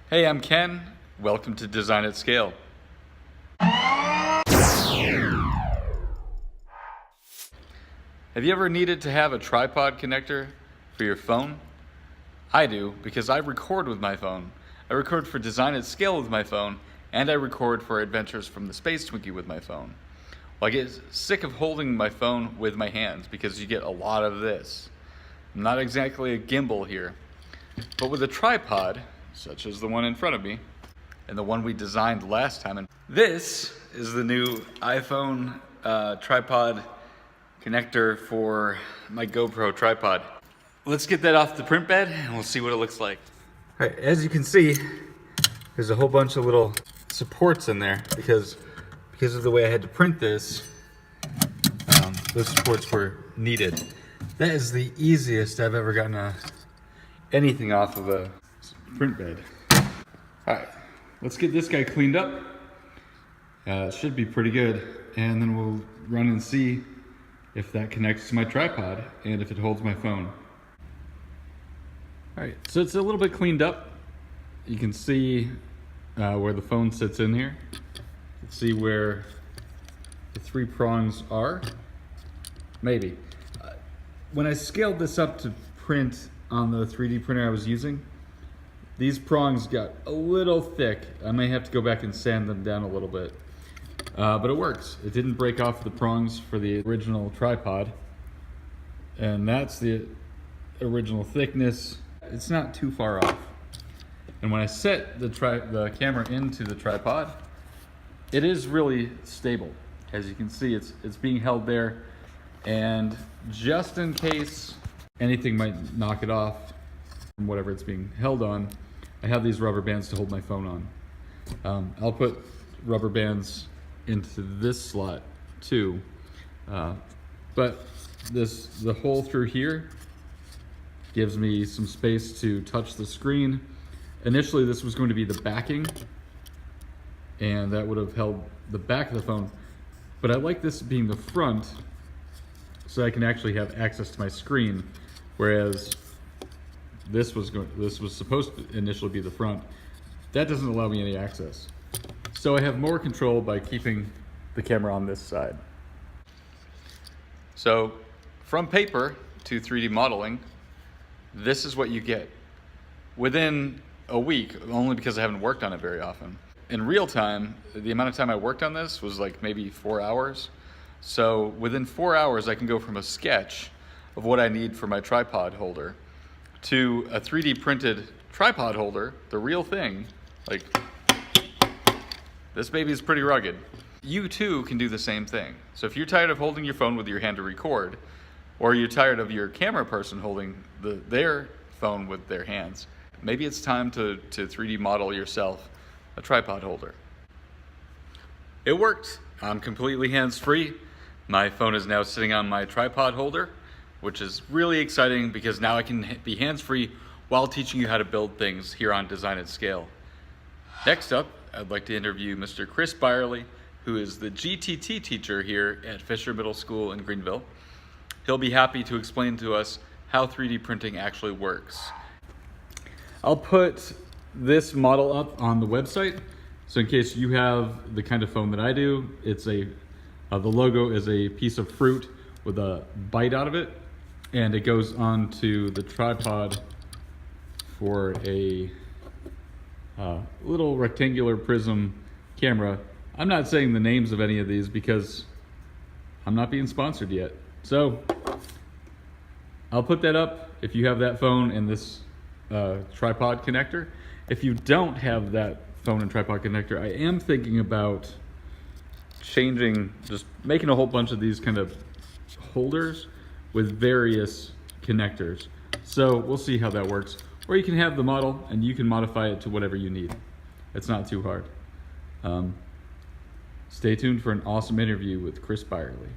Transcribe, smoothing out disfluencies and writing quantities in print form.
Hey, I'm Ken. Welcome to Design at Scale. Have you ever needed to have a tripod connector for your phone? I do, because I record with my phone. I record for Design at Scale with my phone, and I record for Adventures from the Space Twinkie with my phone. Well, I get sick of holding my phone with my hands because you get a lot of this. I'm not exactly a gimbal here, but with a tripod, such as the one in front of me, and the one we designed last time. And this is the new iPhone tripod connector for my GoPro tripod. Let's get that off the print bed and we'll see what it looks like. All right, as you can see, there's a whole bunch of little supports in there because of the way I had to print this. Those supports were needed. That is the easiest I've ever gotten anything off of a print bed. All right, let's get this guy cleaned up. It should be pretty good. And then we'll run and see if that connects to my tripod and if it holds my phone. All right, so it's a little bit cleaned up. You can see where the phone sits in here. You can see where the three prongs are. Maybe. When I scaled this up to print on the 3D printer I was using, these prongs got a little thick. I may have to go back and sand them down a little bit. But it works. It didn't break off the prongs for the original tripod. And that's the original thickness. It's not too far off. And when I set the camera into the tripod, it is really stable. As you can see, it's being held there. And just in case anything might knock it off from whatever it's being held on, I have these rubber bands to hold my phone on. I'll put rubber bands into this slot too. But the hole through here gives me some space to touch the screen. Initially this was going to be the backing, and that would have held the back of the phone. But I like this being the front, so I can actually have access to my screen, whereas this was supposed to initially be the front. That doesn't allow me any access. So I have more control by keeping the camera on this side. So from paper to 3D modeling, this is what you get within a week, only because I haven't worked on it very often. In real time, the amount of time I worked on this was like maybe 4 hours. So within 4 hours, I can go from a sketch of what I need for my tripod holder to a 3D printed tripod holder, the real thing. Like, this baby is pretty rugged. You too can do the same thing. So if you're tired of holding your phone with your hand to record, or you're tired of your camera person holding their phone with their hands, maybe it's time to 3D model yourself a tripod holder. It worked. I'm completely hands-free. My phone is now sitting on my tripod holder, which is really exciting because now I can be hands-free while teaching you how to build things here on Design at Scale. Next up, I'd like to interview Mr. Chris Beyerle, who is the GTT teacher here at Fisher Middle School in Greenville. He'll be happy to explain to us how 3D printing actually works. I'll put this model up on the website, so in case you have the kind of phone that I do, it's the logo is a piece of fruit with a bite out of it, and it goes onto the tripod for a little rectangular prism camera. I'm not saying the names of any of these because I'm not being sponsored yet. So I'll put that up if you have that phone and this tripod connector. If you don't have that phone and tripod connector, I am thinking about just making a whole bunch of these kind of holders with various connectors. So we'll see how that works. Or you can have the model and you can modify it to whatever you need. It's not too hard. Stay tuned for an awesome interview with Chris Beyerle.